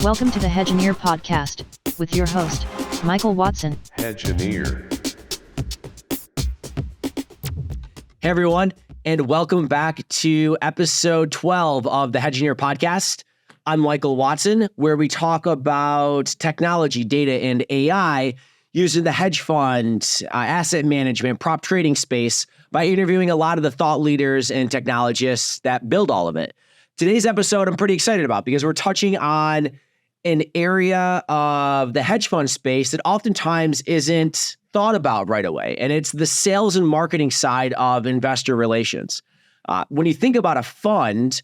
Welcome to the Hedgineer podcast with your host, Michael Watson. Hedgineer. Hey everyone, and welcome back to episode 12 of the Hedgineer podcast. I'm Michael Watson, where we talk about technology, data, and AI using the hedge fund, asset management, prop trading space by interviewing a lot of the thought leaders and technologists that build all of it. Today's episode I'm pretty excited about because we're touching on an area of the hedge fund space that oftentimes isn't thought about right away, and it's the sales and marketing side of investor relations. When you think about a fund,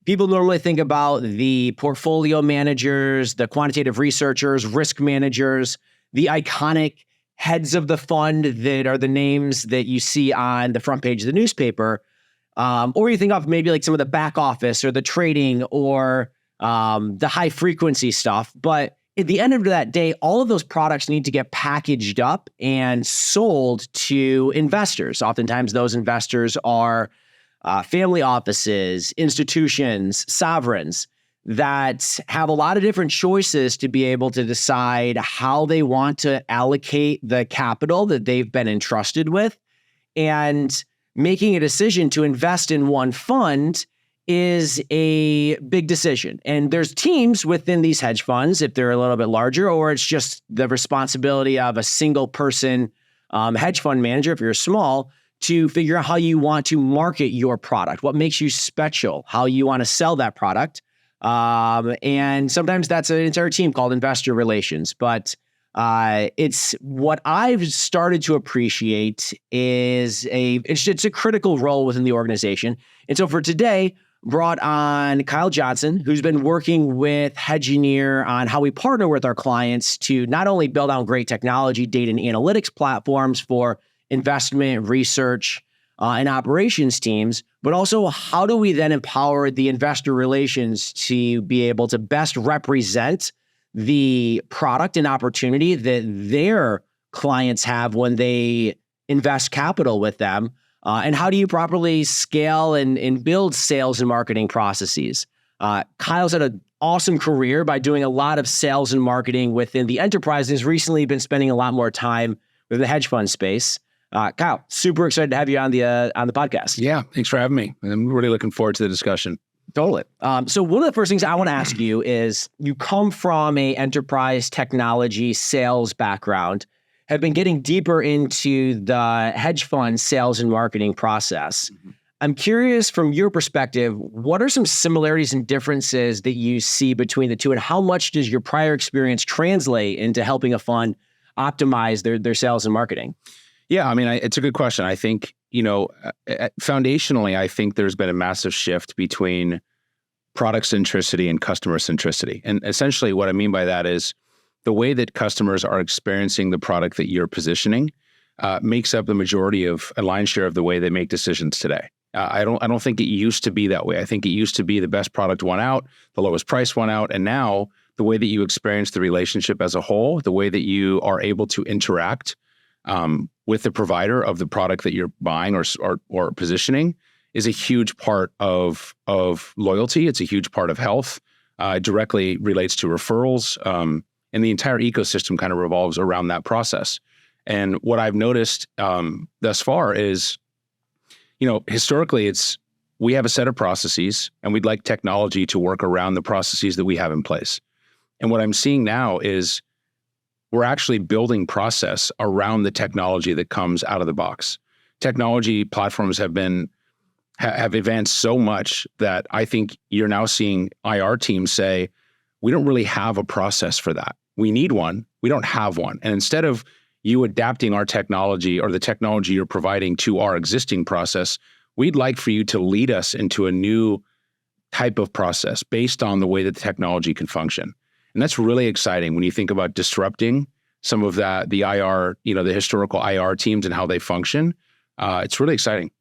people normally think about the portfolio managers, the quantitative researchers, risk managers, the iconic heads of the fund that are the names that you see on the front page of the newspaper, or you think of maybe like some of the back office or the trading or the high frequency stuff. But at the end of that day, all of those products need to get packaged up and sold to investors. Oftentimes those investors are family offices, institutions, sovereigns that have a lot of different choices to be able to decide how they want to allocate the capital that they've been entrusted with. And making a decision to invest in one fund is a big decision. And there's teams within these hedge funds, if they're a little bit larger, or it's just the responsibility of a single person hedge fund manager, if you're small, to figure out how you want to market your product, what makes you special, how you want to sell that product. And sometimes that's an entire team called investor relations. But it's what I've started to appreciate is it's a critical role within the organization. And so for today, brought on Kyle Johnson, who's been working with Hedgineer on how we partner with our clients to not only build out great technology, data, and analytics platforms for investment, research, and operations teams, but also how do we then empower the investor relations to be able to best represent the product and opportunity that their clients have when they invest capital with them. And how do you properly scale and build sales and marketing processes? Kyle's had an awesome career by doing a lot of sales and marketing within the enterprise. He's recently been spending a lot more time with the hedge fund space. Kyle, super excited to have you on the podcast. Yeah, thanks for having me. I'm really looking forward to the discussion. Totally. So one of the first things I want to ask you is, you come from a enterprise technology sales background, have been getting deeper into the hedge fund sales and marketing process. Mm-hmm. I'm curious from your perspective, what are some similarities and differences that you see between the two, and how much does your prior experience translate into helping a fund optimize their sales and marketing? Yeah, I mean, it's a good question. I think, foundationally, I think there's been a massive shift between product centricity and customer centricity. And essentially what I mean by that is the way that customers are experiencing the product that you're positioning makes up the majority of a lion's share of the way they make decisions today. I don't think it used to be that way. I think it used to be the best product won out, the lowest price won out, and now the way that you experience the relationship as a whole, the way that you are able to interact with the provider of the product that you're buying or positioning is a huge part of loyalty. It's a huge part of health. It directly relates to referrals. And the entire ecosystem kind of revolves around that process. And what I've noticed thus far is, historically we have a set of processes and we'd like technology to work around the processes that we have in place. And what I'm seeing now is we're actually building process around the technology that comes out of the box. Technology platforms have advanced so much that I think you're now seeing IR teams say, we don't really have a process for that. We need one. We don't have one. And instead of you adapting our technology or the technology you're providing to our existing process, we'd like for you to lead us into a new type of process based on the way that the technology can function. And that's really exciting when you think about disrupting some of the IR, the historical IR teams and how they function. It's really exciting.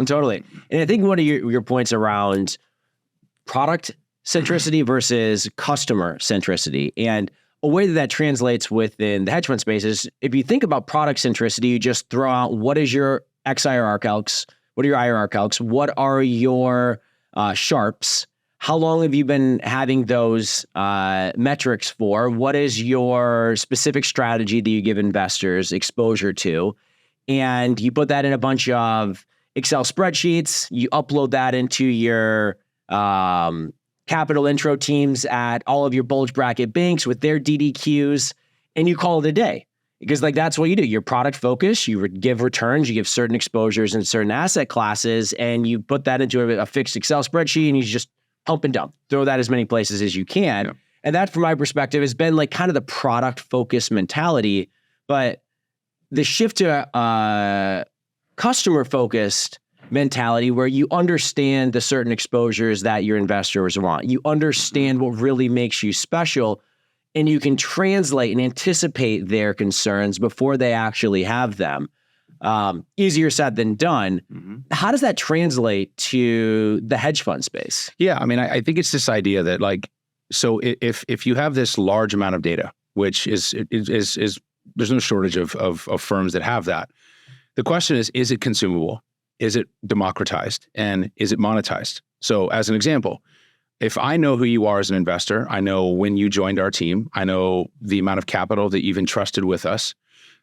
Totally. And I think one of your points around product centricity versus customer centricity, and a way that translates within the hedge fund space is, if you think about product centricity, you just throw out, what is your XIRR calcs? What are your IRR calcs? What are your Sharps? how long have you been having those metrics for? What is your specific strategy that you give investors exposure to? And you put that in a bunch of Excel spreadsheets. You upload that into your capital intro teams at all of your bulge bracket banks with their DDQs, and you call it a day. Because like that's what you do. You're product focused, you give returns, you give certain exposures in certain asset classes, and you put that into a fixed Excel spreadsheet and you just pump and dump. Throw that as many places as you can. Yeah. And that, from my perspective, has been like kind of the product focused mentality. But the shift to customer focused mentality where you understand the certain exposures that your investors want. You understand what really makes you special, and you can translate and anticipate their concerns before they actually have them. Easier said than done. Mm-hmm. How does that translate to the hedge fund space? Yeah, I mean, I think it's this idea that like, so if you have this large amount of data, which is there's no shortage of firms that have that. The question is it consumable? Is it democratized? And is it monetized? So as an example, if I know who you are as an investor, I know when you joined our team, I know the amount of capital that you've entrusted with us,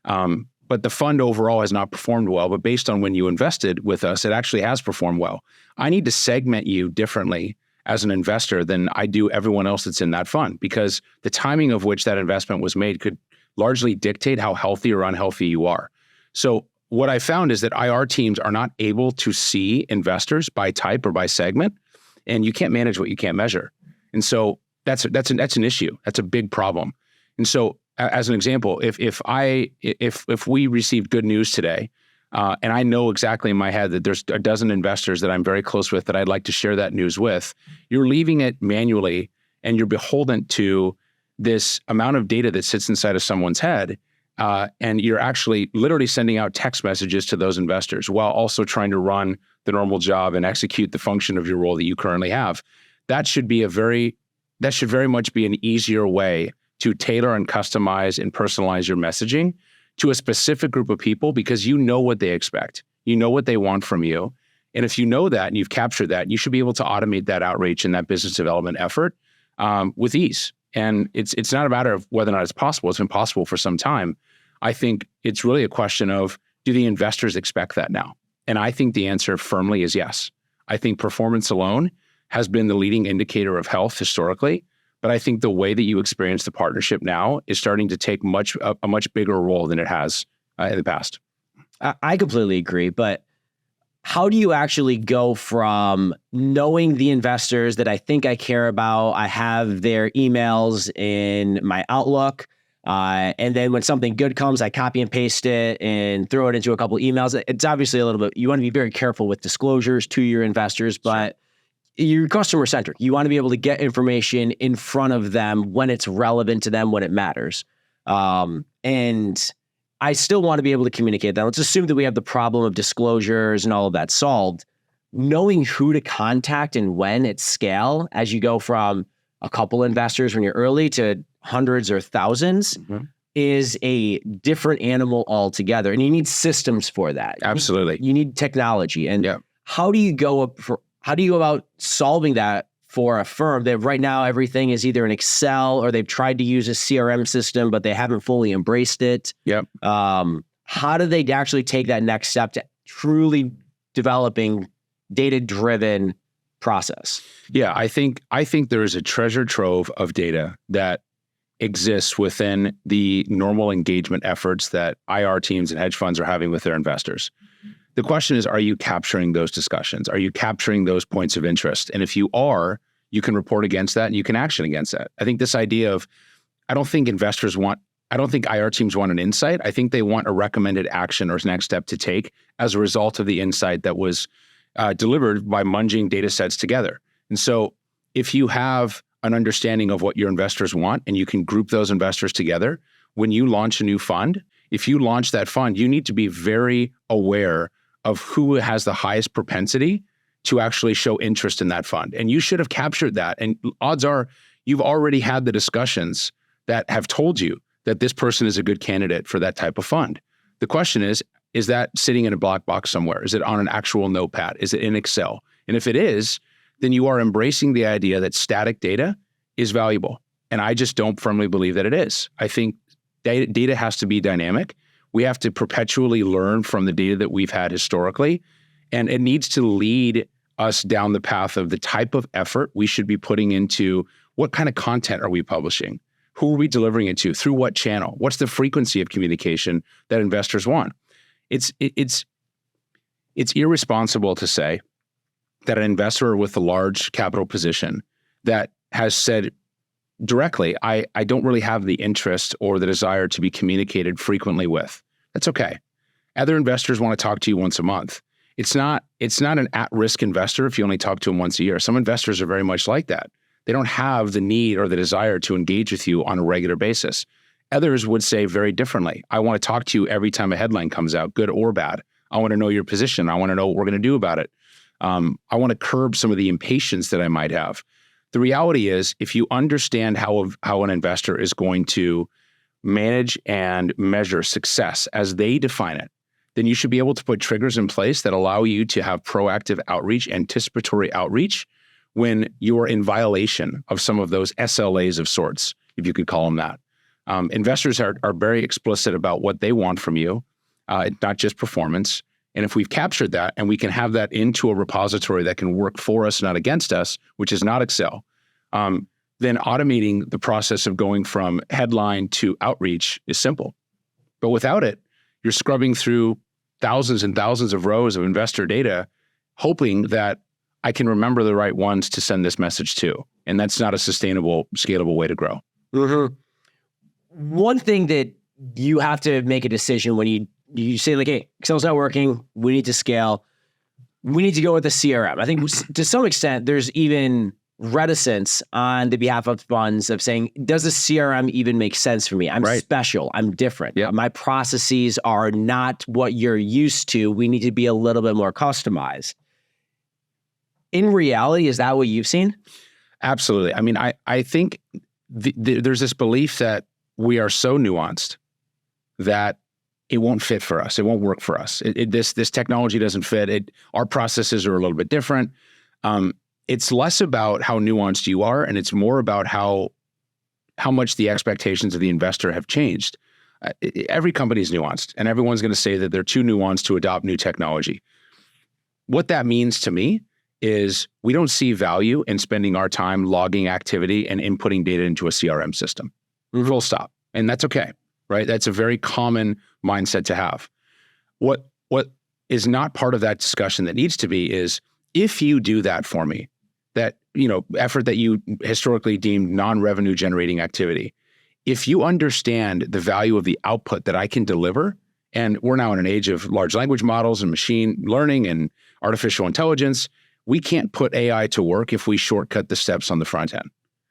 but the fund overall has not performed well. But based on when you invested with us, it actually has performed well. I need to segment you differently as an investor than I do everyone else that's in that fund, because the timing of which that investment was made could largely dictate how healthy or unhealthy you are. So what I found is that IR teams are not able to see investors by type or by segment, and you can't manage what you can't measure. And so that's an issue. That's a big problem. And so as an example, if we received good news today, and I know exactly in my head that there's a dozen investors that I'm very close with that I'd like to share that news with, you're leaving it manually and you're beholden to this amount of data that sits inside of someone's head. And you're actually literally sending out text messages to those investors while also trying to run the normal job and execute the function of your role that you currently have. That should very much be an easier way to tailor and customize and personalize your messaging to a specific group of people, because you know what they expect. You know what they want from you. And if you know that and you've captured that, you should be able to automate that outreach and that business development effort with ease. And it's not a matter of whether or not it's possible. It's been possible for some time. I think it's really a question of, do the investors expect that now? And I think the answer firmly is yes. I think performance alone has been the leading indicator of health historically, but I think the way that you experience the partnership now is starting to take a much bigger role than it has in the past. I completely agree, but how do you actually go from knowing the investors that I think I care about, I have their emails in my Outlook, and then when something good comes, I copy and paste it and throw it into a couple emails. It's obviously a little bit, you want to be very careful with disclosures to your investors, but you're customer centric. You want to be able to get information in front of them when it's relevant to them, when it matters. And I still want to be able to communicate that. Let's assume that we have the problem of disclosures and all of that solved. Knowing who to contact and when at scale, as you go from a couple investors when you're early to hundreds or thousands, is a different animal altogether. And you need systems for that. Absolutely. You need technology. And how do you go about solving that for a firm that right now everything is either in Excel or they've tried to use a CRM system, but they haven't fully embraced it? How do they actually take that next step to truly developing data-driven process? Yeah, I think there is a treasure trove of data that exists within the normal engagement efforts that IR teams and hedge funds are having with their investors. The question is, are you capturing those discussions? Are you capturing those points of interest? And if you are, you can report against that and you can action against that. I think this idea of, I don't think IR teams want an insight. I think they want a recommended action or next step to take as a result of the insight that was delivered by munging data sets together. And so if you have an understanding of what your investors want and you can group those investors together, when you launch a new fund, if you launch that fund, you need to be very aware of who has the highest propensity to actually show interest in that fund. And you should have captured that. And odds are you've already had the discussions that have told you that this person is a good candidate for that type of fund. The question is that sitting in a black box somewhere? Is it on an actual notepad? Is it in Excel? And if it is, then you are embracing the idea that static data is valuable. And I just don't firmly believe that it is. I think data has to be dynamic. We have to perpetually learn from the data that we've had historically, and it needs to lead us down the path of the type of effort we should be putting into what kind of content are we publishing? Who are we delivering it to? Through what channel? What's the frequency of communication that investors want? It's irresponsible to say that an investor with a large capital position that has said directly, I don't really have the interest or the desire to be communicated frequently with. That's okay. Other investors want to talk to you once a month. It's not an at-risk investor if you only talk to them once a year. Some investors are very much like that. They don't have the need or the desire to engage with you on a regular basis. Others would say very differently. I want to talk to you every time a headline comes out, good or bad. I want to know your position. I want to know what we're going to do about it. I want to curb some of the impatience that I might have. The reality is, if you understand how an investor is going to manage and measure success as they define it, then you should be able to put triggers in place that allow you to have proactive outreach, anticipatory outreach, when you are in violation of some of those SLAs of sorts, if you could call them that. Investors are very explicit about what they want from you, not just performance. And if we've captured that and we can have that into a repository that can work for us, not against us, which is not Excel, then automating the process of going from headline to outreach is simple. But without it, you're scrubbing through thousands and thousands of rows of investor data, hoping that I can remember the right ones to send this message to. And that's not a sustainable, scalable way to grow. Mm-hmm. One thing that you have to make a decision when you say, like, hey, Excel's not working, we need to scale, we need to go with the CRM. I think to some extent, there's even reticence on the behalf of funds of saying, does the CRM even make sense for me? I'm special, I'm different. Yep. My processes are not what you're used to. We need to be a little bit more customized. In reality, is that what you've seen? Absolutely. I mean, I think there's this belief that we are so nuanced that it won't fit for us. It won't work for us. This technology doesn't fit. Our processes are a little bit different. It's less about how nuanced you are, and it's more about how much the expectations of the investor have changed. Every company is nuanced, and everyone's going to say that they're too nuanced to adopt new technology. What that means to me is we don't see value in spending our time logging activity and inputting data into a CRM system. Full stop. And that's okay, right? That's a very common mindset to have. What is not part of that discussion that needs to be is, if you do that for me, that, effort that you historically deemed non-revenue generating activity, if you understand the value of the output that I can deliver, and we're now in an age of large language models and machine learning and artificial intelligence, we can't put AI to work if we shortcut the steps on the front end.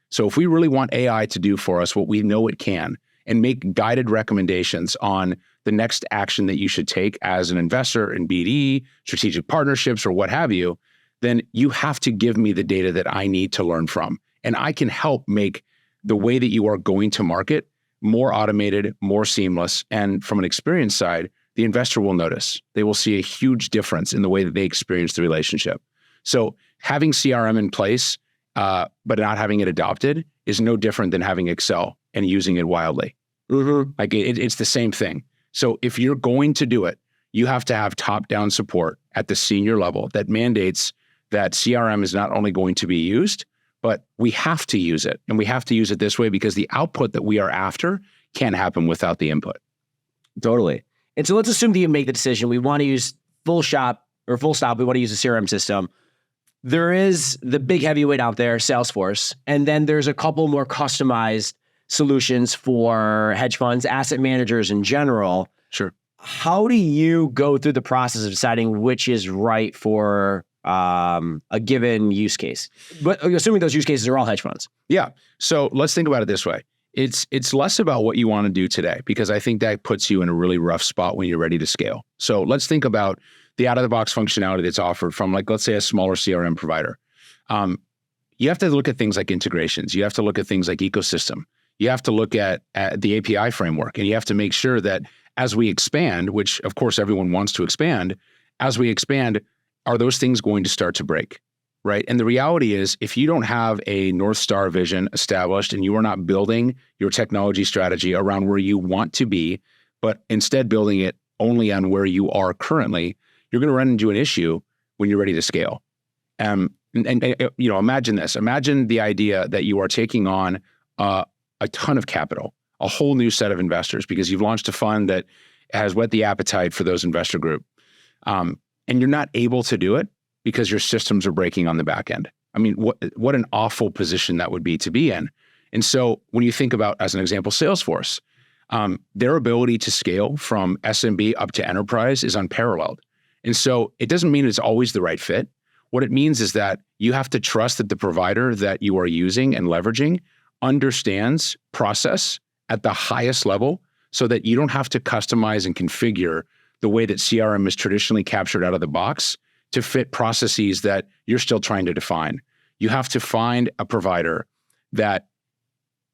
So if we really want AI to do for us what we know it can, and make guided recommendations on the next action that you should take as an investor in BD, strategic partnerships, or what have you, then you have to give me the data that I need to learn from. And I can help make the way that you are going to market more automated, more seamless. And from an experience side, the investor will notice. They will see a huge difference in the way that they experience the relationship. So having CRM in place, but not having it adopted, is no different than having Excel and using it wildly. Mm-hmm. Like it's the same thing. So if you're going to do it, you have to have top-down support at the senior level that mandates that CRM is not only going to be used, but we have to use it. And we have to use it this way because the output that we are after can't happen without the input. Totally. And so let's assume that you make the decision. We want to use full stop. We want to use a CRM system. There is the big heavyweight out there, Salesforce. And then there's a couple more customized solutions for hedge funds, asset managers in general. Sure. How do you go through the process of deciding which is right for a given use case? But assuming those use cases are all hedge funds. Yeah. So let's think about it this way. It's less about what you want to do today, because I think that puts you in a really rough spot when you're ready to scale. So let's think about the out-of-the-box functionality that's offered from, like, let's say, a smaller CRM provider. You have to look at things like integrations. You have to look at things like ecosystem. You have to look at the API framework, and you have to make sure that as we expand, which of course everyone wants to expand, as we expand, are those things going to start to break, right? And the reality is, if you don't have a North Star vision established and you are not building your technology strategy around where you want to be, but instead building it only on where you are currently, you're going to run into an issue when you're ready to scale. And imagine this. Imagine the idea that you are taking on a ton of capital, a whole new set of investors, because you've launched a fund that has whet the appetite for those investor group. And you're not able to do it because your systems are breaking on the back end. I mean, what an awful position that would be to be in. And so when you think about, as an example, Salesforce, their ability to scale from SMB up to enterprise is unparalleled. And so it doesn't mean it's always the right fit. What it means is that you have to trust that the provider that you are using and leveraging understands process at the highest level so that you don't have to customize and configure the way that CRM is traditionally captured out of the box to fit processes that you're still trying to define. You have to find a provider that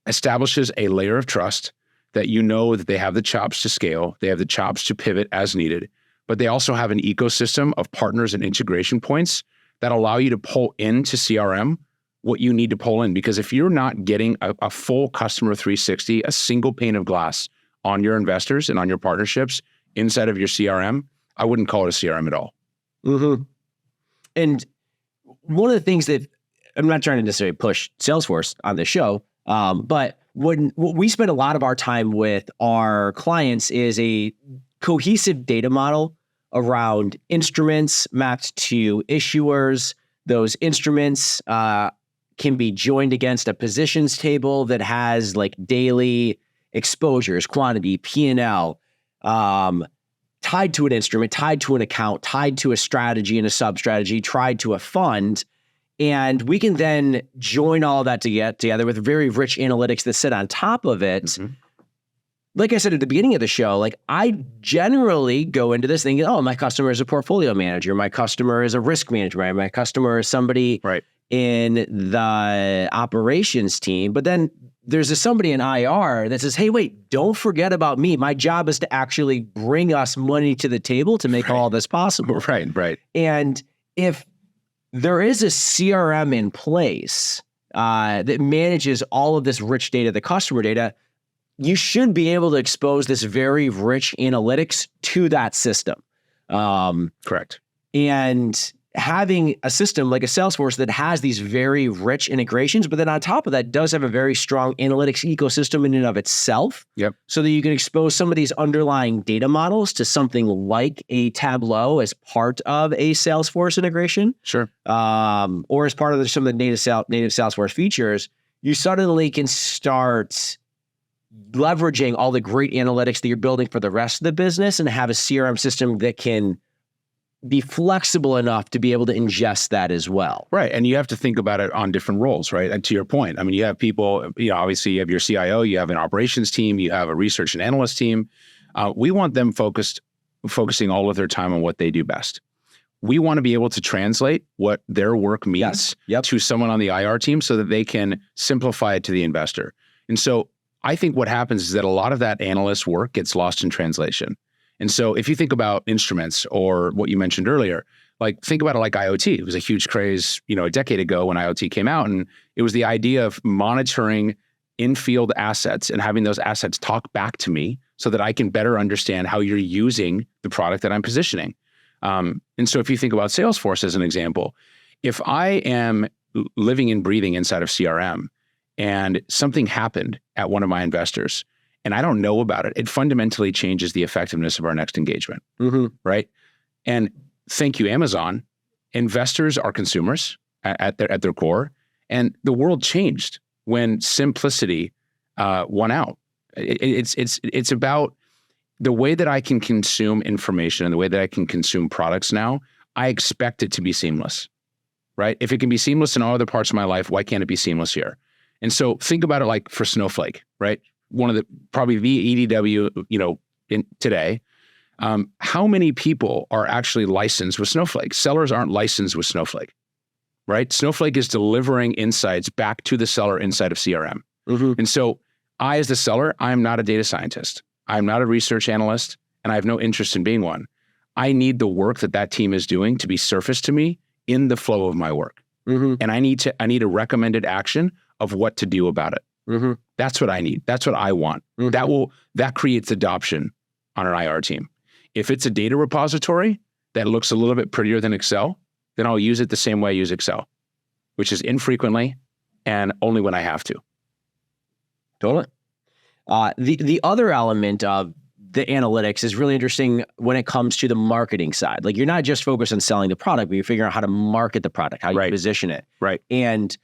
establishes a layer of trust, that you know that they have the chops to scale, they have the chops to pivot as needed, but they also have an ecosystem of partners and integration points that allow you to pull into CRM what you need to pull in. Because if you're not getting a full customer 360, a single pane of glass on your investors and on your partnerships inside of your CRM, I wouldn't call it a CRM at all. Mm-hmm. And one of the things that I'm not trying to necessarily push Salesforce on the show, but what we spend a lot of our time with our clients is a cohesive data model around instruments mapped to issuers. Those instruments can be joined against a positions table that has like daily exposures, quantity, P&L, tied to an instrument, tied to an account, tied to a strategy and a sub-strategy, tied to a fund. And we can then join all of that together with very rich analytics that sit on top of it. Mm-hmm. Like I said at the beginning of the show, like I generally go into this thinking, oh, my customer is a portfolio manager. My customer is a risk manager. Right? My customer is somebody in the operations team. But then there's somebody in IR that says, hey, wait, don't forget about me. My job is to actually bring us money to the table to make all this possible. Right. And if there is a CRM in place that manages all of this rich data, the customer data, you should be able to expose this very rich analytics to that system. Correct. And having a system like a Salesforce that has these very rich integrations, but then on top of that does have a very strong analytics ecosystem in and of itself. Yep. So that you can expose some of these underlying data models to something like a Tableau as part of a Salesforce integration. Sure. Or as part of some of the native Salesforce features, you suddenly can start leveraging all the great analytics that you're building for the rest of the business and have a CRM system that can be flexible enough to be able to ingest that as well. Right. And you have to think about it on different roles, right? And to your point, I mean, you have people, obviously you have your CIO, you have an operations team, you have a research and analyst team. We want them focusing all of their time on what they do best. We want to be able to translate what their work means to someone on the IR team so that they can simplify it to the investor. And so I think what happens is that a lot of that analyst work gets lost in translation. And so if you think about instruments or what you mentioned earlier, like think about it like IoT. It was a huge craze, a decade ago when IoT came out, and it was the idea of monitoring in-field assets and having those assets talk back to me so that I can better understand how you're using the product that I'm positioning. And so if you think about Salesforce as an example, if I am living and breathing inside of CRM and something happened at one of my investors and I don't know about it, it fundamentally changes the effectiveness of our next engagement, right? And thank you, Amazon. Investors are consumers at their core, and the world changed when simplicity won out. It's about the way that I can consume information and the way that I can consume products now. I expect it to be seamless, right? If it can be seamless in all other parts of my life, why can't it be seamless here? And so think about it like for Snowflake, right? One of the, probably the EDW, in today, how many people are actually licensed with Snowflake? Sellers aren't licensed with Snowflake, right? Snowflake is delivering insights back to the seller inside of CRM. And so I, as the seller, I'm not a data scientist. I'm not a research analyst, and I have no interest in being one. I need the work that team is doing to be surfaced to me in the flow of my work. and I need a recommended action of what to do about it. That's what I need. That's what I want. That creates adoption on an IR team. If it's a data repository that looks a little bit prettier than Excel, then I'll use it the same way I use Excel, which is infrequently and only when I have to. Totally. The other element of the analytics is really interesting when it comes to the marketing side. Like, you're not just focused on selling the product, but you're figuring out how to market the product, how you position it. Right. And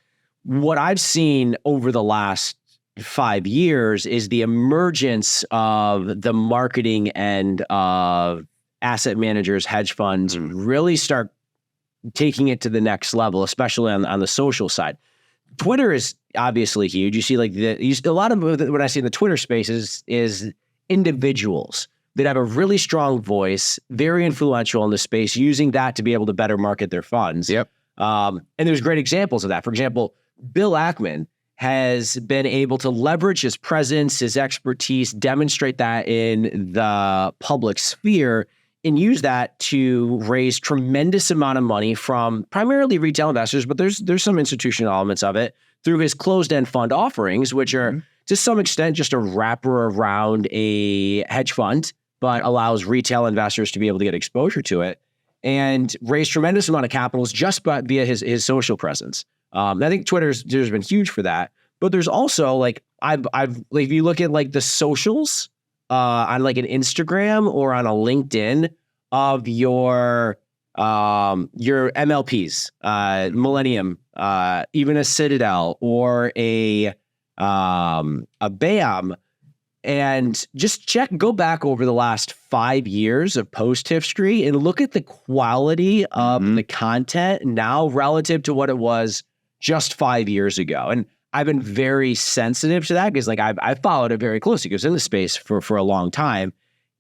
what I've seen over the last 5 years is the emergence of the marketing end of asset managers, hedge funds really start taking it to the next level, especially on the social side. Twitter is obviously huge. You see, like, a lot of what I see in the Twitter space is individuals that have a really strong voice, very influential in the space, using that to be able to better market their funds. Yep. And there's great examples of that. For example, Bill Ackman has been able to leverage his presence, his expertise, demonstrate that in the public sphere, and use that to raise tremendous amount of money from primarily retail investors, but there's some institutional elements of it through his closed-end fund offerings, which are to some extent just a wrapper around a hedge fund, but allows retail investors to be able to get exposure to it and raise tremendous amount of capitals just via his social presence. I think there's been huge for that, but there's also, like, I've like, if you look at like the socials on like an Instagram or on a LinkedIn of your MLPs, Millennium, even a Citadel or a BAM, and just go back over the last 5 years of post history and look at the quality of the content now relative to what it was just 5 years ago. And I've been very sensitive to that because, like, I've followed it very closely because in the space for a long time.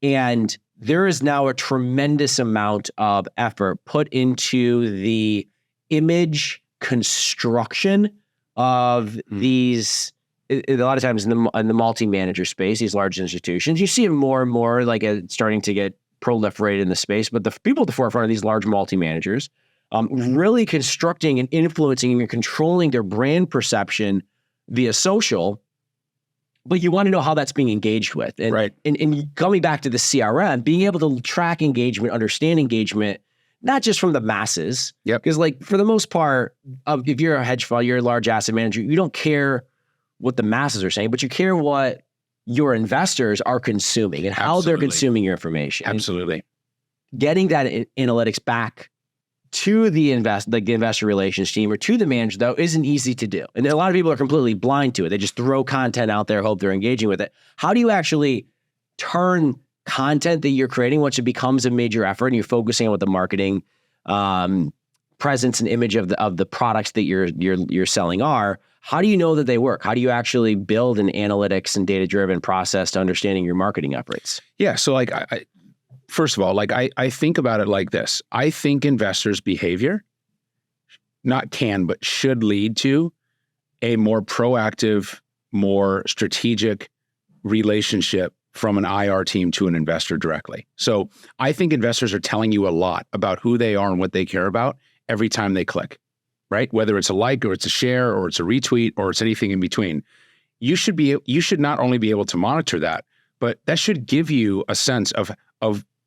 And there is now a tremendous amount of effort put into the image construction of these. A lot of times in the multi-manager space, these large institutions, you see it more and more, like, starting to get proliferated in the space. But the people at the forefront of these large multi-managers, really constructing and influencing and controlling their brand perception via social. But you want to know how that's being engaged with. And, and coming back to the CRM, being able to track engagement, understand engagement, not just from the masses. Because, like, for the most part, if you're a hedge fund, you're a large asset manager, you don't care what the masses are saying, but you care what your investors are consuming and how they're consuming your information. Absolutely. And getting that analytics back to the investor relations team or to the manager, though, isn't easy to do. And a lot of people are completely blind to it. They just throw content out there, hope they're engaging with it. How do you actually turn content that you're creating, once it becomes a major effort and you're focusing on what the marketing presence and image of the products that you're selling are? How do you know that they work? How do you actually build an analytics and data-driven process to understanding your marketing efforts? Yeah. So, like, first of all, like, I think about it like this. I think investors' behavior not can, but should lead to a more proactive, more strategic relationship from an IR team to an investor directly. So I think investors are telling you a lot about who they are and what they care about every time they click, right? Whether it's a like or it's a share or it's a retweet or it's anything in between. You should not only be able to monitor that, but that should give you a sense of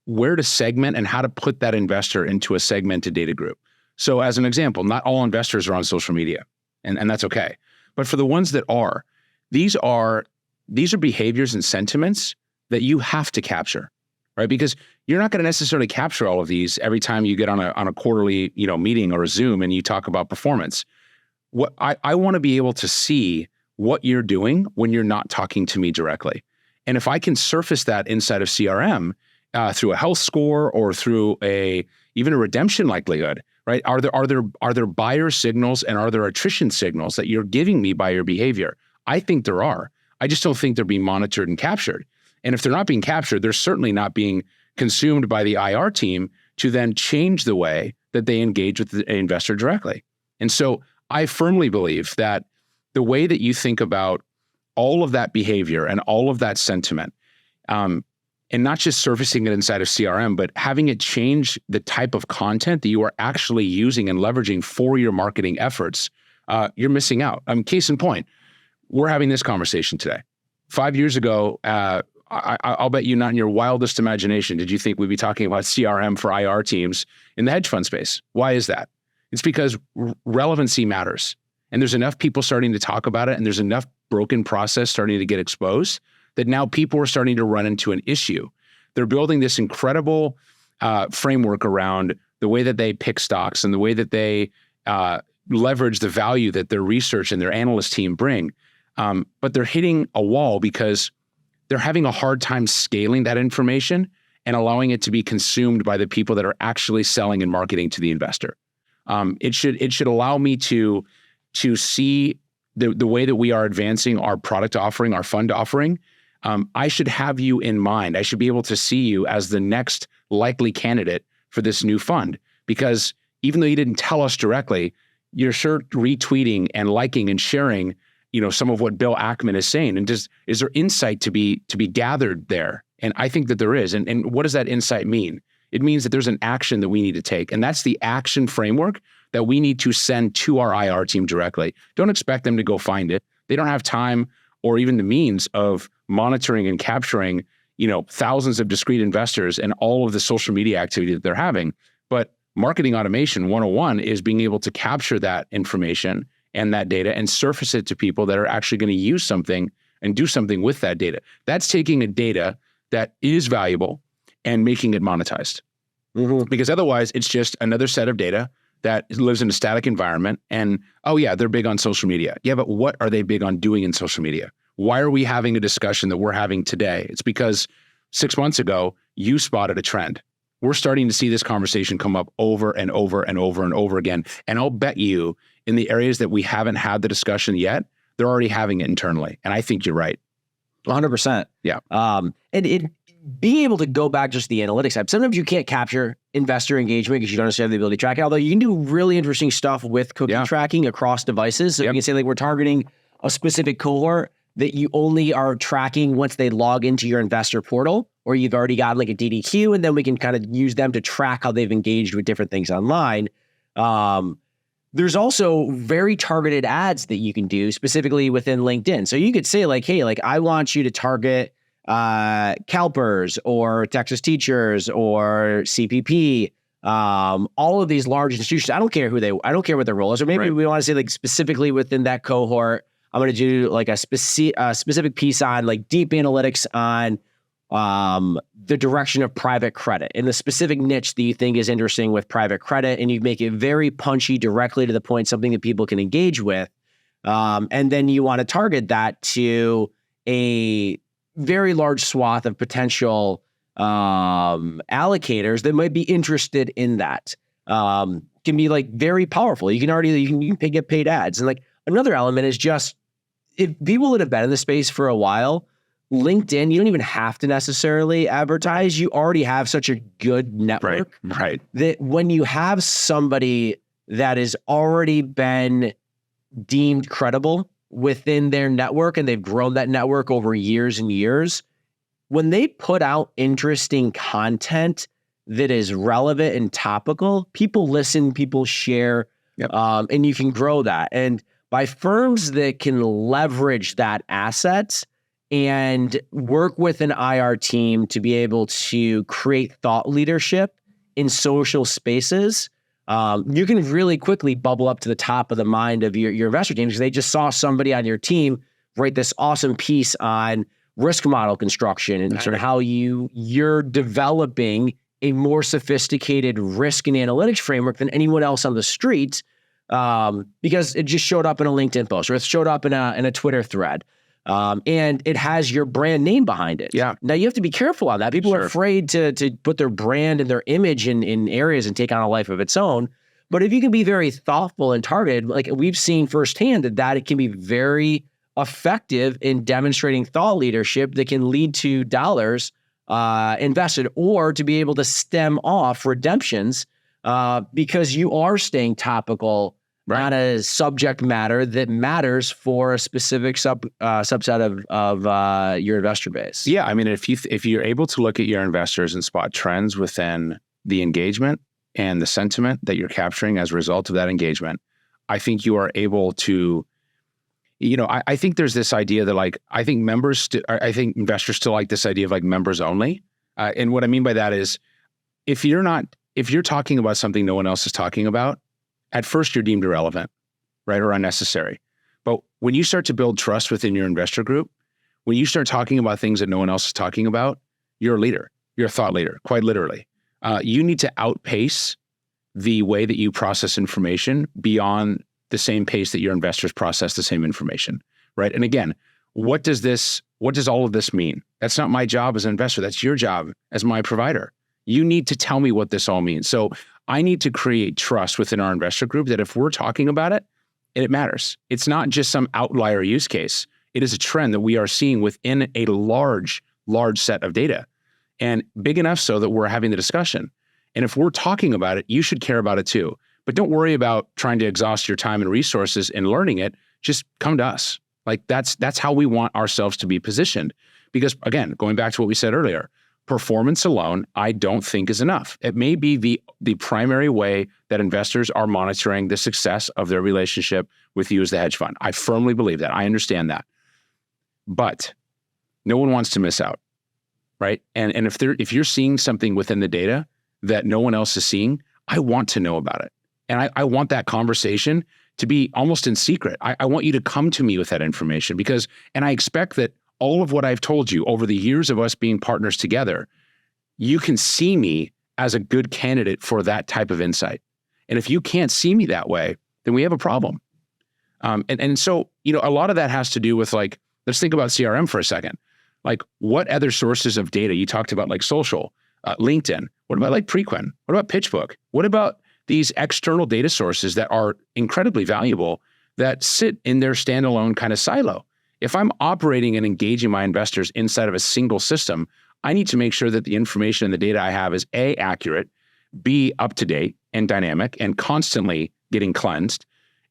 where to segment and how to put that investor into a segmented data group. So as an example, not all investors are on social media, and that's okay. But for the ones that are, these are behaviors and sentiments that you have to capture, right? Because you're not going to necessarily capture all of these every time you get on a quarterly, meeting or a Zoom and you talk about performance. What I want to be able to see what you're doing when you're not talking to me directly. And if I can surface that inside of CRM through a health score or through even a redemption likelihood, right? Are there buyer signals and are there attrition signals that you're giving me by your behavior? I think there are. I just don't think they're being monitored and captured. And if they're not being captured, they're certainly not being consumed by the IR team to then change the way that they engage with the investor directly. And so I firmly believe that the way that you think about all of that behavior and all of that sentiment, and and not just surfacing it inside of CRM, but having it change the type of content that you are actually using and leveraging for your marketing efforts, you're missing out. Case in point, we're having this conversation today. 5 years ago, I'll bet you not in your wildest imagination did you think we'd be talking about CRM for IR teams in the hedge fund space. Why is that? It's because relevancy matters. And there's enough people starting to talk about it, and there's enough broken process starting to get exposed that now people are starting to run into an issue. They're building this incredible framework around the way that they pick stocks and the way that they leverage the value that their research and their analyst team bring. But they're hitting a wall because they're having a hard time scaling that information and allowing it to be consumed by the people that are actually selling and marketing to the investor. It should allow me to see the way that we are advancing our product offering, our fund offering. I should have you in mind. I should be able to see you as the next likely candidate for this new fund, because even though you didn't tell us directly, you're sure retweeting and liking and sharing, some of what Bill Ackman is saying. And is there insight to be gathered there? And I think that there is. And what does that insight mean? It means that there's an action that we need to take. And that's the action framework that we need to send to our IR team directly. Don't expect them to go find it. They don't have time or even the means of monitoring and capturing, thousands of discrete investors and all of the social media activity that they're having. But marketing automation 101 is being able to capture that information and that data and surface it to people that are actually going to use something and do something with that data. That's taking a data that is valuable and making it monetized. Mm-hmm. Because otherwise, it's just another set of data that lives in a static environment. And, oh yeah, they're big on social media. Yeah, but what are they big on doing in social media? Why are we having a discussion that we're having today? It's because 6 months ago, you spotted a trend. We're starting to see this conversation come up over and over and over and over again. And I'll bet you in the areas that we haven't had the discussion yet, they're already having it internally. And I think you're right. 100%. Yeah. And being able to go back just the analytics side, sometimes you can't capture investor engagement because you don't necessarily have the ability to track it, although you can do really interesting stuff with cookie tracking across devices. So you can say we're targeting a specific cohort that you only are tracking once they log into your investor portal, or you've already got a DDQ, and then we can kind of use them to track how they've engaged with different things online. There's also very targeted ads that you can do specifically within LinkedIn. So you could say hey, I want you to target CalPERS or Texas Teachers or CPP, all of these large institutions. I don't care what their role is, or maybe we want to say specifically within that cohort, I'm going to do a specific piece on deep analytics on the direction of private credit and the specific niche that you think is interesting with private credit. And you make it very punchy, directly to the point, something that people can engage with. And then you want to target that to a very large swath of potential allocators that might be interested in that. Can be very powerful. You can get paid ads. And another element is just, if people that have been in the space for a while, LinkedIn, you don't even have to necessarily advertise. You already have such a good network, right? That when you have somebody that has already been deemed credible within their network, and they've grown that network over years and years, when they put out interesting content that is relevant and topical, people listen, people share, and you can grow that. And by firms that can leverage that asset and work with an IR team to be able to create thought leadership in social spaces, you can really quickly bubble up to the top of the mind of your investor team, because they just saw somebody on your team write this awesome piece on risk model construction and sort of how you're developing a more sophisticated risk and analytics framework than anyone else on the street, because it just showed up in a LinkedIn post, or it showed up in a Twitter thread. And it has your brand name behind it. Yeah. Now you have to be careful on that. People are afraid to put their brand and their image in areas and take on a life of its own. But if you can be very thoughtful and targeted, we've seen firsthand that it can be very effective in demonstrating thought leadership that can lead to dollars invested, or to be able to stem off redemptions because you are staying topical on a subject matter that matters for a specific subset of your investor base. Yeah, I mean, if you're able to look at your investors and spot trends within the engagement and the sentiment that you're capturing as a result of that engagement, I think you are able to, I think there's this idea that I think investors still like this idea of members only. And what I mean by that is if you're talking about something no one else is talking about, at first you're deemed irrelevant, right? Or unnecessary. But when you start to build trust within your investor group, when you start talking about things that no one else is talking about, you're a leader. You're a thought leader, quite literally. You need to outpace the way that you process information beyond the same pace that your investors process the same information, right? And again, what does all of this mean? That's not my job as an investor. That's your job as my provider. You need to tell me what this all means. So I need to create trust within our investor group that if we're talking about it, it matters. It's not just some outlier use case. It is a trend that we are seeing within a large set of data, and big enough so that we're having the discussion. And if we're talking about it, you should care about it too. But don't worry about trying to exhaust your time and resources in learning it. Just come to us. That's how we want ourselves to be positioned. Because again, going back to what we said earlier, performance alone, I don't think is enough. It may be the primary way that investors are monitoring the success of their relationship with you as the hedge fund. I firmly believe that. I understand that. But no one wants to miss out, right? And if you're seeing something within the data that no one else is seeing, I want to know about it. And I want that conversation to be almost in secret. I want you to come to me with that information and I expect that all of what I've told you over the years of us being partners together, you can see me as a good candidate for that type of insight. And if you can't see me that way, then we have a problem. And so, a lot of that has to do with let's think about CRM for a second. What other sources of data? You talked about social, LinkedIn. What about Preqin? What about PitchBook? What about these external data sources that are incredibly valuable that sit in their standalone kind of silo? If I'm operating and engaging my investors inside of a single system, I need to make sure that the information and the data I have is A, accurate, B, up to date and dynamic and constantly getting cleansed,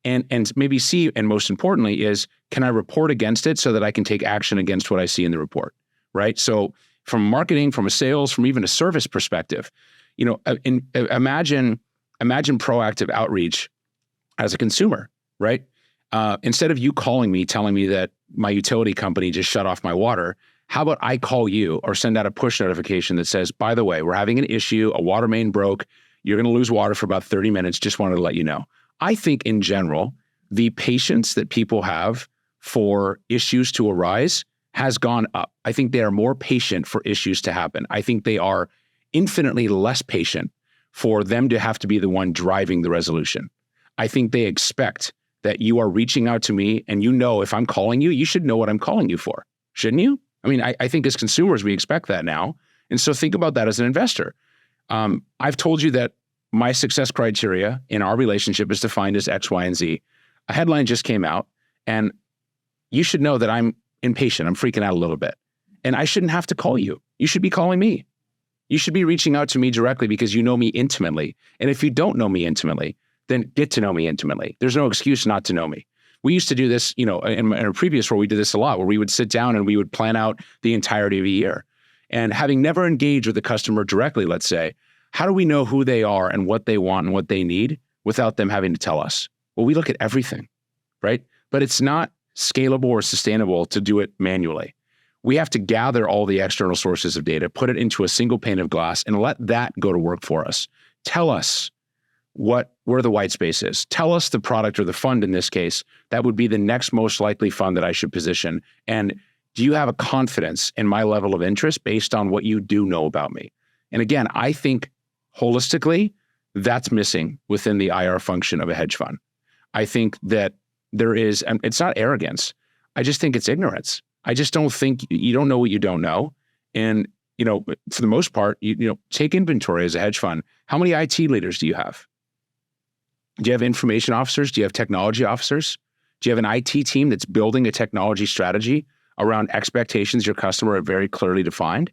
and maybe C, and most importantly, is can I report against it so that I can take action against what I see in the report, right? So from marketing, from a sales, from even a service perspective, imagine proactive outreach as a consumer, right? Instead of you calling me, telling me that my utility company just shut off my water, how about I call you or send out a push notification that says, by the way, we're having an issue, a water main broke, you're going to lose water for about 30 minutes, just wanted to let you know. I think in general, the patience that people have for issues to arise has gone up. I think they are more patient for issues to happen. I think they are infinitely less patient for them to have to be the one driving the resolution. I think they expect that you are reaching out to me and if I'm calling you, you should know what I'm calling you for, shouldn't you? I mean, I think as consumers, we expect that now. And so think about that as an investor. I've told you that my success criteria in our relationship is defined as X, Y, and Z. A headline just came out and you should know that I'm impatient. I'm freaking out a little bit. And I shouldn't have to call you. You should be calling me. You should be reaching out to me directly because you know me intimately. And if you don't know me intimately, then get to know me intimately. There's no excuse not to know me. We used to do this, in a previous role, we did this a lot where we would sit down and we would plan out the entirety of a year. And having never engaged with the customer directly, let's say, how do we know who they are and what they want and what they need without them having to tell us? Well, we look at everything, right? But it's not scalable or sustainable to do it manually. We have to gather all the external sources of data, put it into a single pane of glass, and let that go to work for us. Tell us where the white space is. Tell us the product or the fund in this case that would be the next most likely fund that I should position. And do you have a confidence in my level of interest based on what you do know about me? And again, I think holistically, that's missing within the IR function of a hedge fund. I think that there is, and it's not arrogance. I just think it's ignorance. I just don't think you don't know what you don't know. And, for the most part, take inventory as a hedge fund. How many IT leaders do you have? Do you have information officers? Do you have technology officers? Do you have an IT team that's building a technology strategy around expectations your customer are very clearly defined?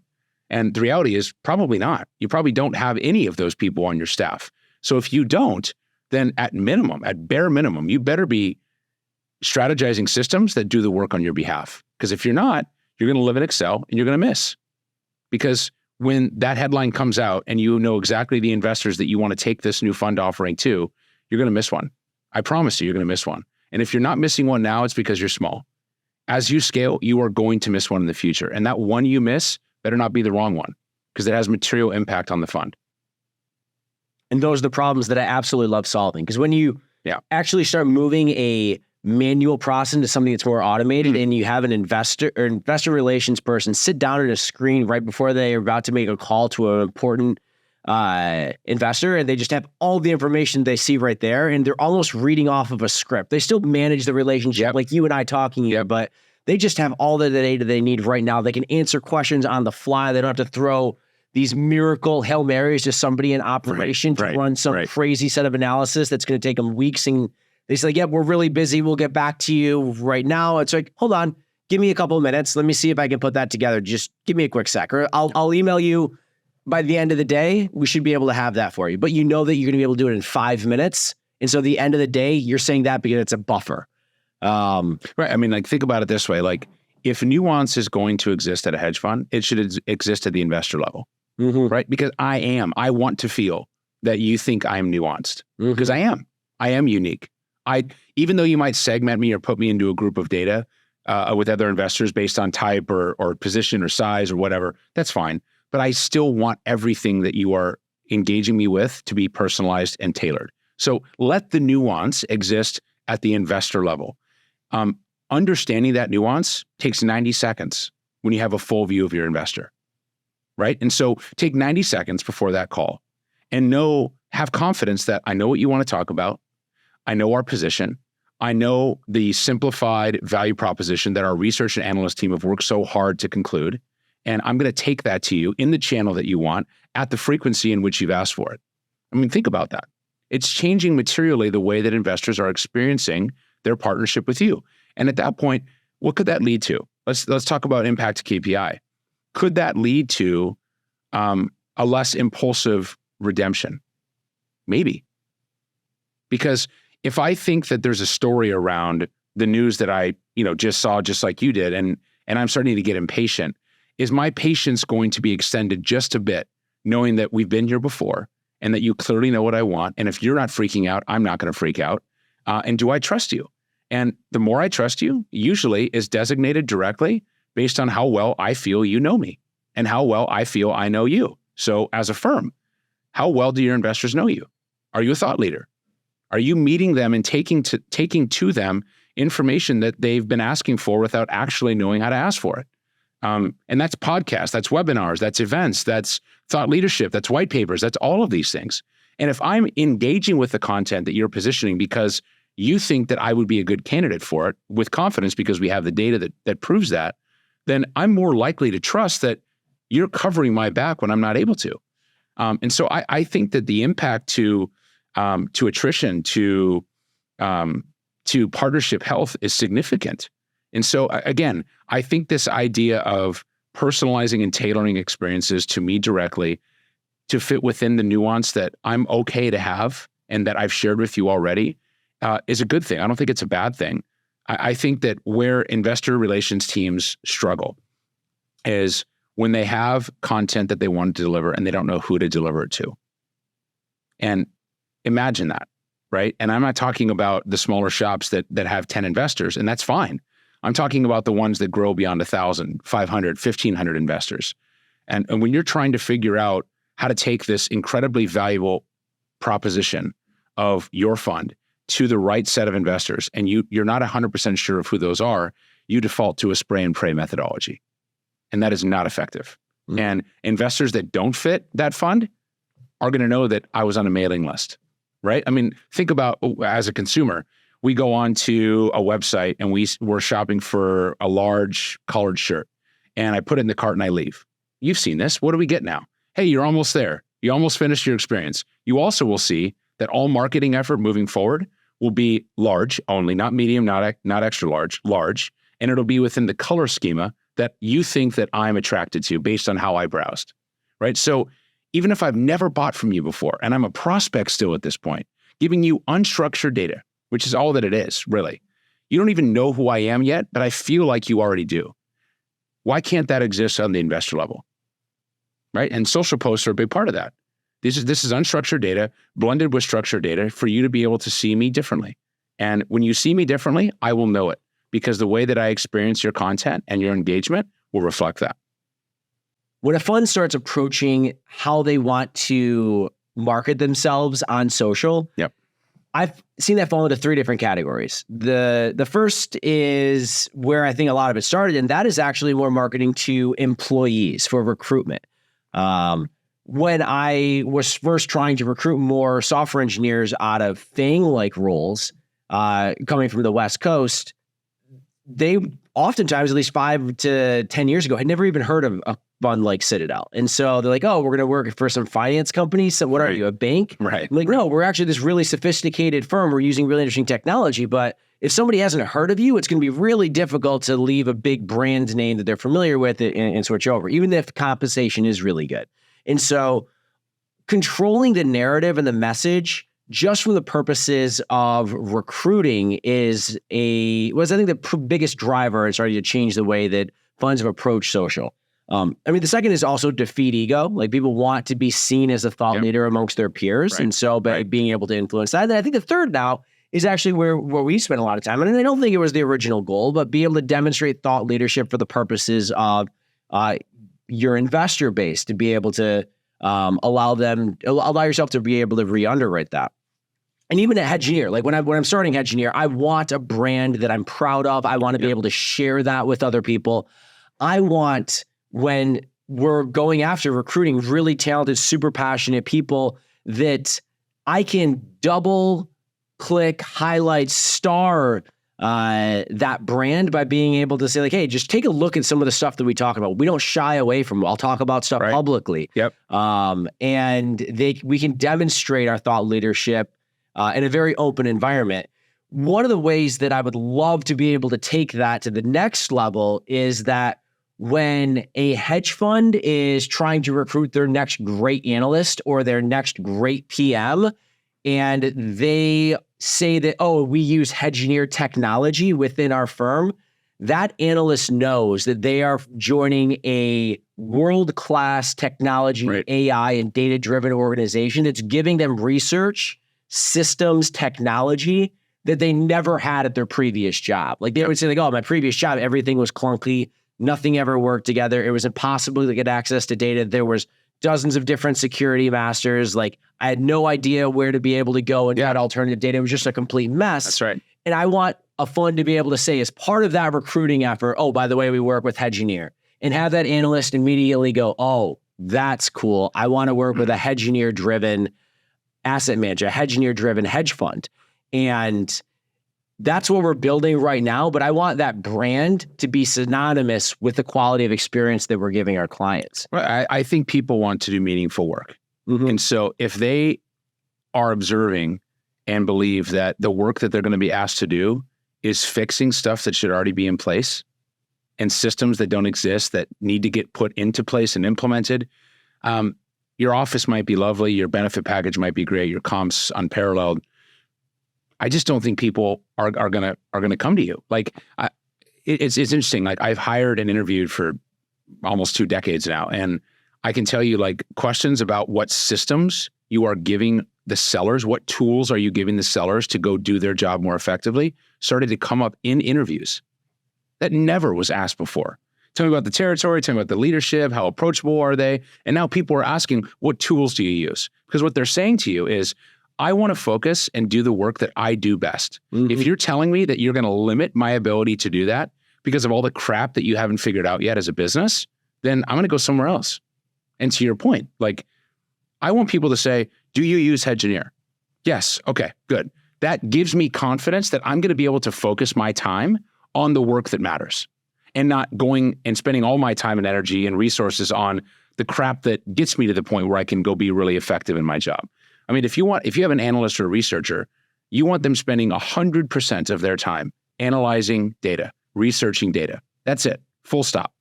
And the reality is probably not. You probably don't have any of those people on your staff. So if you don't, then at bare minimum, you better be strategizing systems that do the work on your behalf. Because if you're not, you're going to live in Excel and you're going to miss. Because when that headline comes out and you know exactly the investors that you want to take this new fund offering to, you're going to miss one. I promise you're going to miss one. And if you're not missing one now, it's because you're small. As you scale, you are going to miss one in the future. And that one you miss better not be the wrong one, because it has material impact on the fund. And those are the problems that I absolutely love solving. Because when you actually start moving a manual process into something that's more automated, and you have an investor or investor relations person sit down at a screen right before they are about to make a call to an important investor, and they just have all the information they see right there, and they're almost reading off of a script. They still manage the relationship like you and I talking here, but they just have all the data they need right now. They can answer questions on the fly. They don't have to throw these miracle Hail Marys to somebody in operation to run some crazy set of analysis that's going to take them weeks. And they say, yeah, we're really busy. We'll get back to you right now. It's like, hold on, give me a couple of minutes. Let me see if I can put that together. Just give me a quick sec, or I'll email you by the end of the day. We should be able to have that for you. But you know that you're going to be able to do it in 5 minutes. And so the end of the day, you're saying that because it's a buffer. Right. I mean, like, think about it this way. Like, if nuance is going to exist at a hedge fund, it should exist at the investor level, right? Because I want to feel that you think I'm nuanced, because I am unique. Even though you might segment me or put me into a group of data with other investors based on type or position or size or whatever, that's fine. But I still want everything that you are engaging me with to be personalized and tailored. So let the nuance exist at the investor level. Understanding that nuance takes 90 seconds when you have a full view of your investor, right? And so take 90 seconds before that call and have confidence that I know what you want to talk about. I know our position. I know the simplified value proposition that our research and analyst team have worked so hard to conclude. And I'm going to take that to you in the channel that you want at the frequency in which you've asked for it. I mean, think about that. It's changing materially the way that investors are experiencing their partnership with you. And at that point, what could that lead to? Let's talk about impact KPI. Could that lead to a less impulsive redemption? Maybe. Because if I think that there's a story around the news that I just saw, just like you did, and I'm starting to get impatient, is my patience going to be extended just a bit, knowing that we've been here before and that you clearly know what I want? And if you're not freaking out, I'm not going to freak out. And do I trust you? And the more I trust you, usually is designated directly based on how well I feel you know me and how well I feel I know you. So as a firm, how well do your investors know you? Are you a thought leader? Are you meeting them and taking to them information that they've been asking for without actually knowing how to ask for it? And that's podcasts, that's webinars, that's events, that's thought leadership, that's white papers, that's all of these things. And if I'm engaging with the content that you're positioning because you think that I would be a good candidate for it with confidence because we have the data that proves that, then I'm more likely to trust that you're covering my back when I'm not able to. And so I think that the impact to attrition, to partnership health is significant. And so again, I think this idea of personalizing and tailoring experiences to me directly to fit within the nuance that I'm okay to have and that I've shared with you already is a good thing. I don't think it's a bad thing. I think that where investor relations teams struggle is when they have content that they want to deliver and they don't know who to deliver it to. And imagine that, right? And I'm not talking about the smaller shops that have 10 investors, and that's fine. I'm talking about the ones that grow beyond 1,000, 500, 1,500 investors. And when you're trying to figure out how to take this incredibly valuable proposition of your fund to the right set of investors, and you're not 100% sure of who those are, you default to a spray and pray methodology. And that is not effective. And investors that don't fit that fund are going to know that I was on a mailing list, right? I mean, think about, as a consumer, we go on to a website and we're shopping for a large collared shirt, and I put it in the cart and I leave. You've seen this. What do we get now? Hey, you're almost there. You almost finished your experience. You also will see that all marketing effort moving forward will be large only, not medium, not extra large, large. And it'll be within the color schema that you think that I'm attracted to based on how I browsed, right? So even if I've never bought from you before and I'm a prospect still at this point, giving you unstructured data, which is all that it is, really. You don't even know who I am yet, but I feel like you already do. Why can't that exist on the investor level, right? And social posts are a big part of that. This is unstructured data blended with structured data for you to be able to see me differently. And when you see me differently, I will know it because the way that I experience your content and your engagement will reflect that. When a fund starts approaching how they want to market themselves on social, Yep. I've seen that fall into three different categories. The first is where I think a lot of it started, and that is actually more marketing to employees for recruitment. When I was first trying to recruit more software engineers out of FANG-like roles, coming from the West Coast, they oftentimes, at least 5 to 10 years ago, had never even heard of a fund like Citadel. And so they're like, oh, we're going to work for some finance company. So what are you, a bank? Right. I'm like, no, we're actually this really sophisticated firm. We're using really interesting technology. But if somebody hasn't heard of you, it's going to be really difficult to leave a big brand name that they're familiar with and switch over, even if compensation is really good. And so controlling the narrative and the message just from the purposes of recruiting was I think the biggest driver in starting to change the way that funds have approached social. The second is also defeat ego. Like people want to be seen as a thought leader amongst their peers. Right. And so by being able to influence that. And then I think the third now is actually where we spend a lot of time. And I don't think it was the original goal, but be able to demonstrate thought leadership for the purposes of your investor base to be able to allow yourself to be able to re-underwrite that. And even at Hedgineer, like when I'm starting Hedgineer, I want a brand that I'm proud of. I want to be able to share that with other people. I want, when we're going after recruiting really talented, super passionate people, that I can double click, highlight, star that brand by being able to say like, hey, just take a look at some of the stuff that we talk about. We don't shy away from it. I'll talk about stuff publicly. Yep. And we can demonstrate our thought leadership in a very open environment. One of the ways that I would love to be able to take that to the next level is that when a hedge fund is trying to recruit their next great analyst or their next great PM, and they say that, oh, we use Hedgineer technology within our firm, that analyst knows that they are joining a world-class technology, AI, and data-driven organization that's giving them research, systems, technology that they never had at their previous job. Like they would say like, oh, my previous job, everything was clunky. Nothing ever worked together. It was impossible to get access to data. There was dozens of different security masters. Like I had no idea where to be able to go and get alternative data. It was just a complete mess. That's right. And I want a fund to be able to say as part of that recruiting effort, oh, by the way, we work with Hedgineer, and have that analyst immediately go, oh, that's cool. I want to work with a Hedgineer-driven asset manager, a Hedgineer-driven hedge fund. And that's what we're building right now. But I want that brand to be synonymous with the quality of experience that we're giving our clients. I think people want to do meaningful work. Mm-hmm. And so if they are observing and believe that the work that they're going to be asked to do is fixing stuff that should already be in place and systems that don't exist that need to get put into place and implemented, your office might be lovely, your benefit package might be great, your comp's unparalleled. I just don't think people are gonna come to you. Like it's interesting. Like I've hired and interviewed for almost 2 decades now, and I can tell you like questions about what systems you are giving the sellers, what tools are you giving the sellers to go do their job more effectively, started to come up in interviews that never was asked before. Tell me about the territory, tell me about the leadership, how approachable are they? And now people are asking, what tools do you use? Because what they're saying to you is, I want to focus and do the work that I do best. Mm-hmm. If you're telling me that you're going to limit my ability to do that because of all the crap that you haven't figured out yet as a business, then I'm going to go somewhere else. And to your point, like, I want people to say, do you use Hedgineer? Yes. Okay, good. That gives me confidence that I'm going to be able to focus my time on the work that matters and not going and spending all my time and energy and resources on the crap that gets me to the point where I can go be really effective in my job. I mean, if you have an analyst or a researcher, you want them spending 100% of their time analyzing data, researching data. That's it, full stop.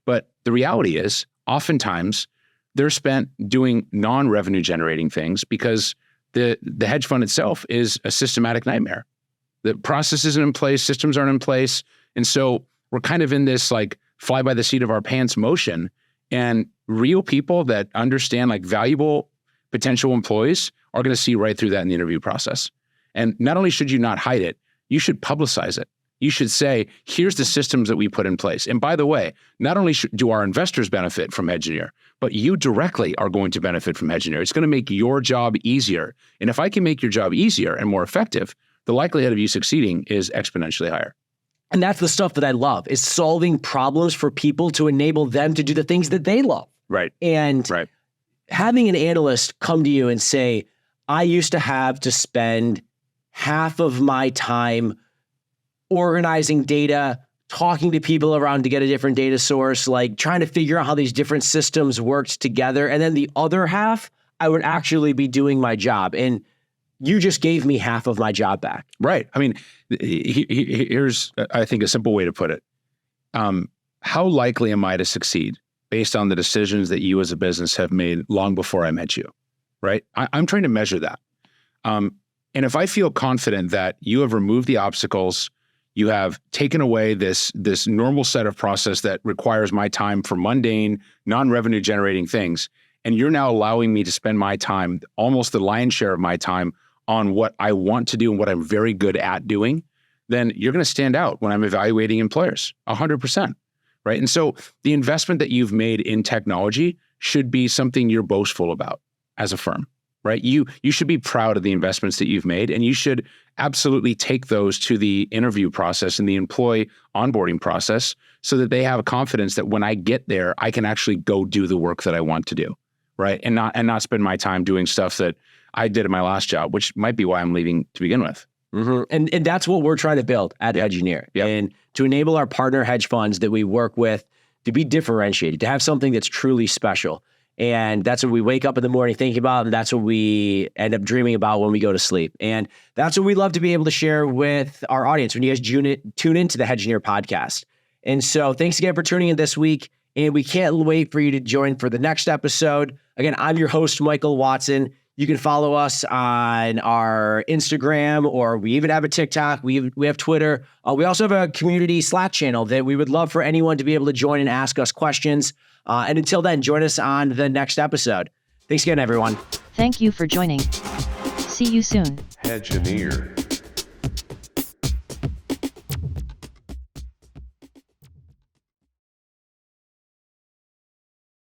But the reality is, oftentimes, they're spent doing non-revenue generating things because The hedge fund itself is a systematic nightmare. The process isn't in place, systems aren't in place. And so we're kind of in this like fly by the seat of our pants motion. And real people that understand like valuable potential employees are going to see right through that in the interview process. And not only should you not hide it, you should publicize it. You should say, here's the systems that we put in place. And by the way, not only do our investors benefit from Hedgineer, but you directly are going to benefit from Hedgineer. It's going to make your job easier. And if I can make your job easier and more effective, the likelihood of you succeeding is exponentially higher. And that's the stuff that I love, is solving problems for people to enable them to do the things that they love. Right. And having an analyst come to you and say, I used to have to spend half of my time organizing data, talking to people around to get a different data source, like trying to figure out how these different systems worked together. And then the other half, I would actually be doing my job. And you just gave me half of my job back. Right. I mean, here's, I think, a simple way to put it. How likely am I to succeed based on the decisions that you as a business have made long before I met you? Right. I'm trying to measure that. And if I feel confident that you have removed the obstacles, you have taken away this normal set of process that requires my time for mundane, non-revenue generating things, and you're now allowing me to spend my time, almost the lion's share of my time, on what I want to do and what I'm very good at doing, then you're going to stand out when I'm evaluating employers, 100%, right? And so the investment that you've made in technology should be something you're boastful about as a firm, right? You should be proud of the investments that you've made, and you should absolutely take those to the interview process and the employee onboarding process so that they have a confidence that when I get there, I can actually go do the work that I want to do, right? And not spend my time doing stuff that I did in my last job, which might be why I'm leaving to begin with. Mm-hmm. And that's what we're trying to build at Hedgineer. Yep. And to enable our partner hedge funds that we work with to be differentiated, to have something that's truly special. And that's what we wake up in the morning thinking about, and that's what we end up dreaming about when we go to sleep. And that's what we love to be able to share with our audience when you guys tune into the Hedgineer podcast. And so thanks again for tuning in this week. And we can't wait for you to join for the next episode. Again, I'm your host, Michael Watson. You can follow us on our Instagram, or we even have a TikTok. We have Twitter. We also have a community Slack channel that we would love for anyone to be able to join and ask us questions. And until then, join us on the next episode. Thanks again, everyone. Thank you for joining. See you soon. Hedgineer.